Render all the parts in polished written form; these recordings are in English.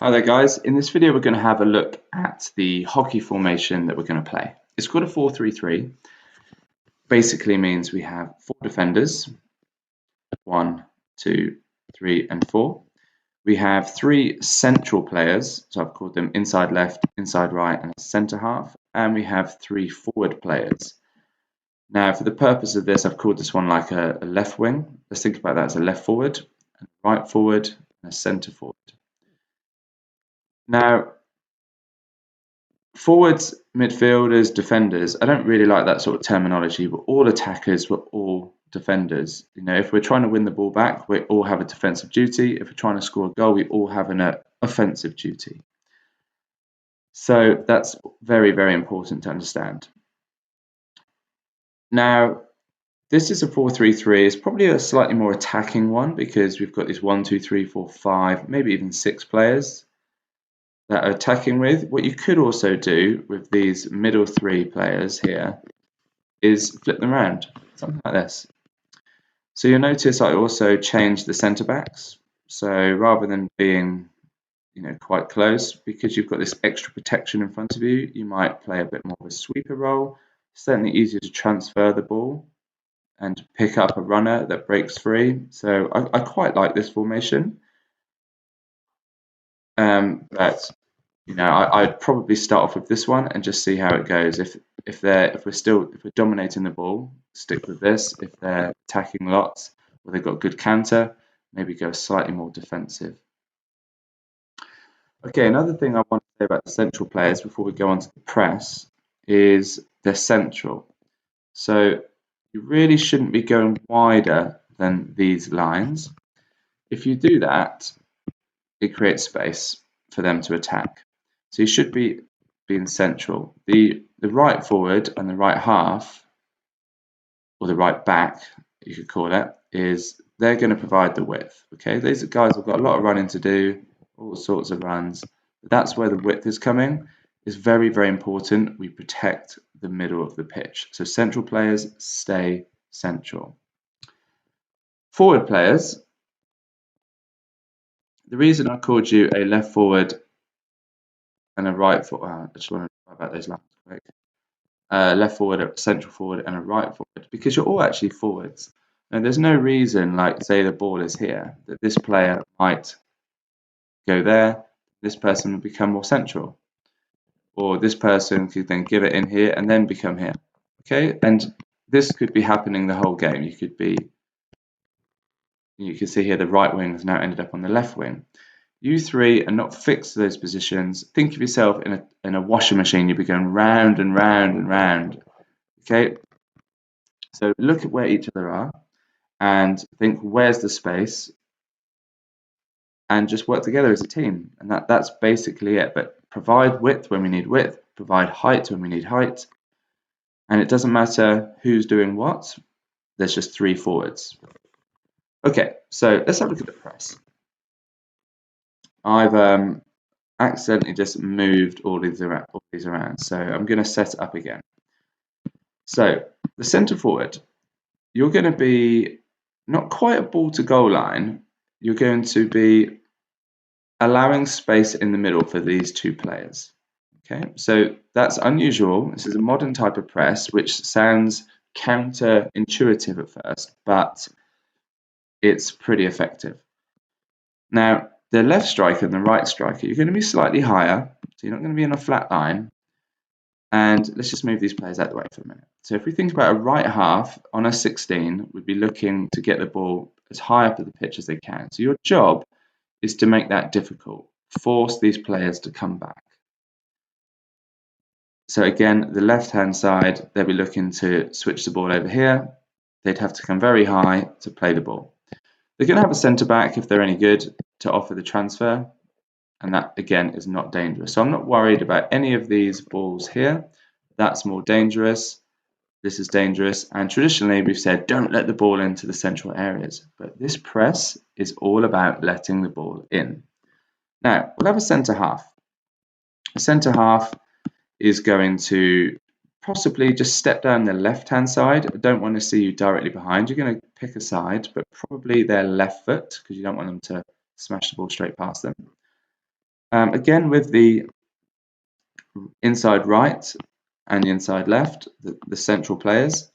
Hi there guys, in this video we're going to have a look at the hockey formation that we're going to play. It's called a 4-3-3. Basically means we have 4 defenders, 1, 2, 3 and 4. We have 3 central players, so I've called them inside left, inside right and a centre half, and we have 3 forward players. Now for the purpose of this I've called this one like a left wing. Let's think about that as a left forward, a right forward and a centre forward. Now forwards, midfielders, defenders, I don't really like that sort of terminology. We're all attackers, we're all defenders. You know, if we're trying to win the ball back, we all have a defensive duty. If we're trying to score a goal, we all have an offensive duty. So that's very, very important to understand. Now, this is a 4-3-3. It's probably a slightly more attacking one because we've got these 1, 2, 3, 4, 5, maybe even 6 players that are attacking with. What you could also do with these middle 3 players here is flip them around, something like this. So you'll notice I also changed the centre backs. So rather than being, quite close, because you've got this extra protection in front of you, you might play a bit more of a sweeper role. Certainly easier to transfer the ball and pick up a runner that breaks free. So I quite like this formation. But I'd probably start off with this one and just see how it goes. If we're dominating the ball, stick with this. If they're attacking lots or they've got good counter, maybe go slightly more defensive. Okay, another thing I want to say about the central players before we go on to the press is they're central. So you really shouldn't be going wider than these lines. If you do that, it creates space for them to attack. So you should be being central. The right forward and the right half, or the right back, you could call it, is they're going to provide the width. Okay, these guys have got a lot of running to do, all sorts of runs. That's where the width is coming. It's very, very important we protect the middle of the pitch. So central players stay central. Forward players, the reason I called you a left forward and a right forward, I just want to talk about those lines quick. Left forward, a central forward, and a right forward, because you're all actually forwards. And there's no reason, like say the ball is here, that this player might go there, this person would become more central, or this person could then give it in here and then become here. Okay, and this could be happening the whole game. You can see here the right wing has now ended up on the left wing. You 3 are not fixed to those positions. Think of yourself in a washing machine. You'll be going round and round and round. Okay, so look at where each other are and think, where's the space, and just work together as a team. And that's basically it. But provide width when we need width, provide height when we need height, and it doesn't matter who's doing what. There's just 3 forwards. Okay, so let's have a look at the press. I've accidentally just moved all these around, so I'm going to set it up again. So the centre forward, you're going to be not quite a ball to goal line. You're going to be allowing space in the middle for these 2 players. Okay, so that's unusual. This is a modern type of press, which sounds counterintuitive at first, but it's pretty effective. Now, the left striker and the right striker, you're going to be slightly higher, so you're not going to be on a flat line. And let's just move these players out of the way for a minute. So if we think about a right half on a 16, we'd be looking to get the ball as high up at the pitch as they can. So your job is to make that difficult. Force these players to come back. So again, the left-hand side, they'll be looking to switch the ball over here. They'd have to come very high to play the ball. They're going to have a centre-back, if they're any good, to offer the transfer. And that, again, is not dangerous. So I'm not worried about any of these balls here. That's more dangerous. This is dangerous. And traditionally, we've said, don't let the ball into the central areas. But this press is all about letting the ball in. Now, we'll have a centre-half. A centre-half is going to possibly just step down the left-hand side. I don't want to see you directly behind. You're going to pick a side, but probably their left foot, because you don't want them to smash the ball straight past them. Again, with the inside right and the inside left, the central players,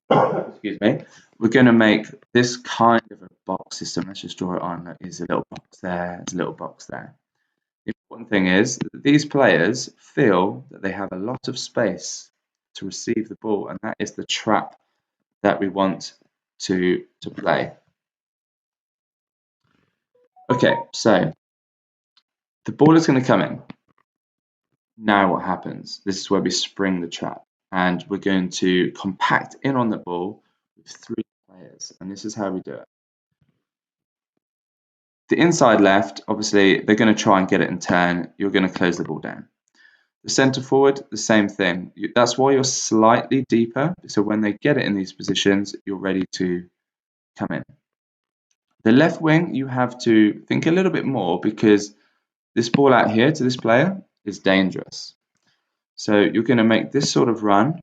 excuse me, we're going to make this kind of a box system. Let's just draw it on. There's a little box there, there's a little box there. The important thing is that these players feel that they have a lot of space to receive the ball, and that is the trap that we want to play. Okay, so the ball is going to come in. Now what happens? This is where we spring the trap, and we're going to compact in on the ball with 3 players, and this is how we do it. The inside left, obviously, they're going to try and get it in turn. You're going to close the ball down. The centre forward, the same thing. That's why you're slightly deeper, so when they get it in these positions, you're ready to come in. The left wing, you have to think a little bit more because this ball out here to this player is dangerous. So you're going to make this sort of run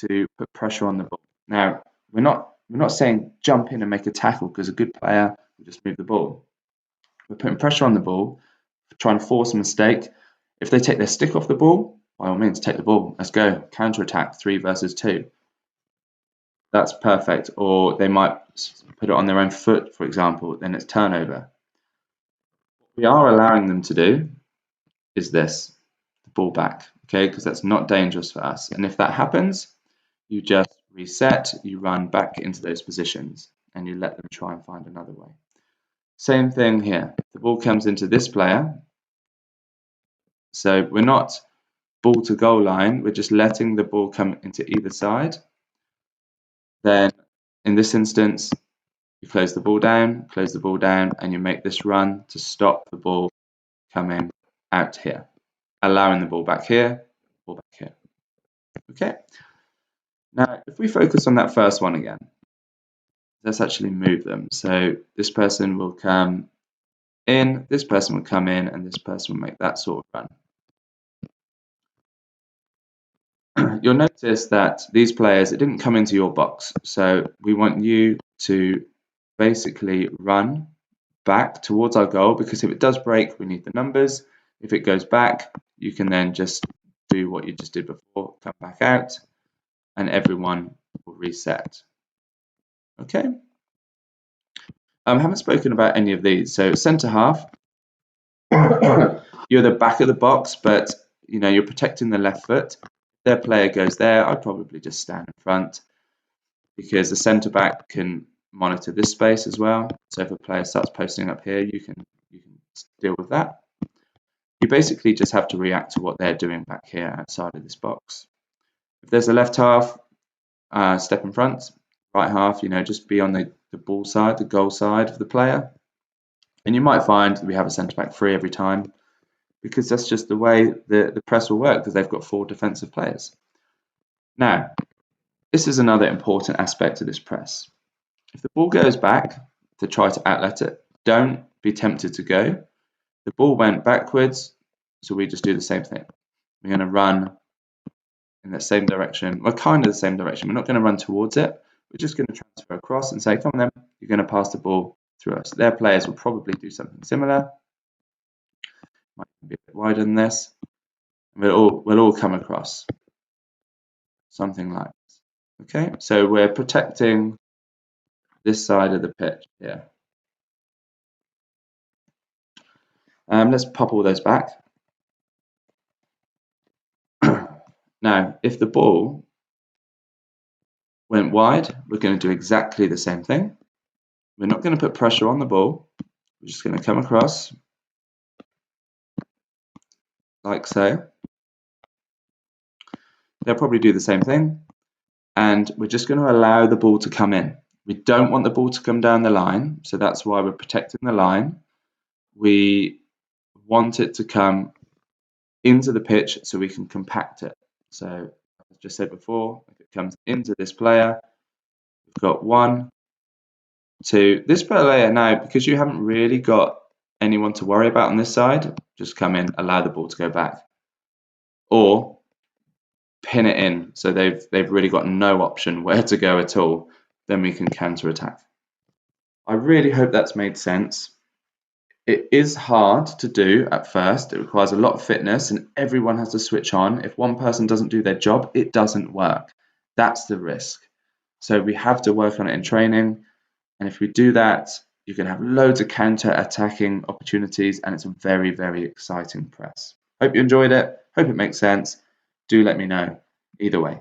to put pressure on the ball. Now, we're not saying jump in and make a tackle because a good player will just move the ball. We're putting pressure on the ball, trying to force a mistake. If they take their stick off the ball, by all means, take the ball. Let's go. Counter attack, 3 versus 2. That's perfect. Or they might put it on their own foot, for example, then it's turnover. What we are allowing them to do is this, the ball back, okay, because that's not dangerous for us. And if that happens, you just reset, you run back into those positions, and you let them try and find another way. Same thing here. The ball comes into this player. So we're not ball to goal line, we're just letting the ball come into either side. Then in this instance, you close the ball down, and you make this run to stop the ball coming out here, allowing the ball back here, ball back here. Okay. Now, if we focus on that first one again, let's actually move them. So this person will come in, this person will come in, and this person will make that sort of run. You'll notice that these players, it didn't come into your box. So we want you to basically run back towards our goal, because if it does break, we need the numbers. If it goes back, you can then just do what you just did before, come back out, and everyone will reset. Okay. I haven't spoken about any of these. So centre half, you're the back of the box, but you're protecting the left foot. If their player goes there, I'd probably just stand in front, because the centre back can monitor this space as well. So if a player starts posting up here, you can deal with that. You basically just have to react to what they're doing back here outside of this box. If there's a left half, step in front. Right half, just be on the ball side, the goal side of the player. And you might find that we have a centre back free every time, because that's just the way the press will work, because they've got 4 defensive players. Now, this is another important aspect of this press. If the ball goes back to try to outlet it, don't be tempted to go. The ball went backwards, so we just do the same thing. We're going to run in the same direction. Well, kind of the same direction. We're not going to run towards it. We're just going to transfer across and say, come on then, you're going to pass the ball through us. Their players will probably do something similar. Might be a bit wider than this. We'll all come across. Something like this. Okay, so we're protecting this side of the pitch here. Let's pop all those back. Now, if the ball went wide, we're going to do exactly the same thing. We're not going to put pressure on the ball. We're just going to come across like so. They'll probably do the same thing. And we're just going to allow the ball to come in. We don't want the ball to come down the line, so that's why we're protecting the line. We want it to come into the pitch so we can compact it. So, as I just said before, if it comes into this player, we've got 1, 2. This player now, because you haven't really got anyone to worry about on this side, just come in, allow the ball to go back. Or pin it in, so they've really got no option where to go at all. Then we can counter attack. I really hope that's made sense. It is hard to do at first. It requires a lot of fitness and everyone has to switch on. If one person doesn't do their job, it doesn't work. That's the risk. So we have to work on it in training. And if we do that, you can have loads of counter-attacking opportunities and it's a very, very exciting press. Hope you enjoyed it. Hope it makes sense. Do let me know either way.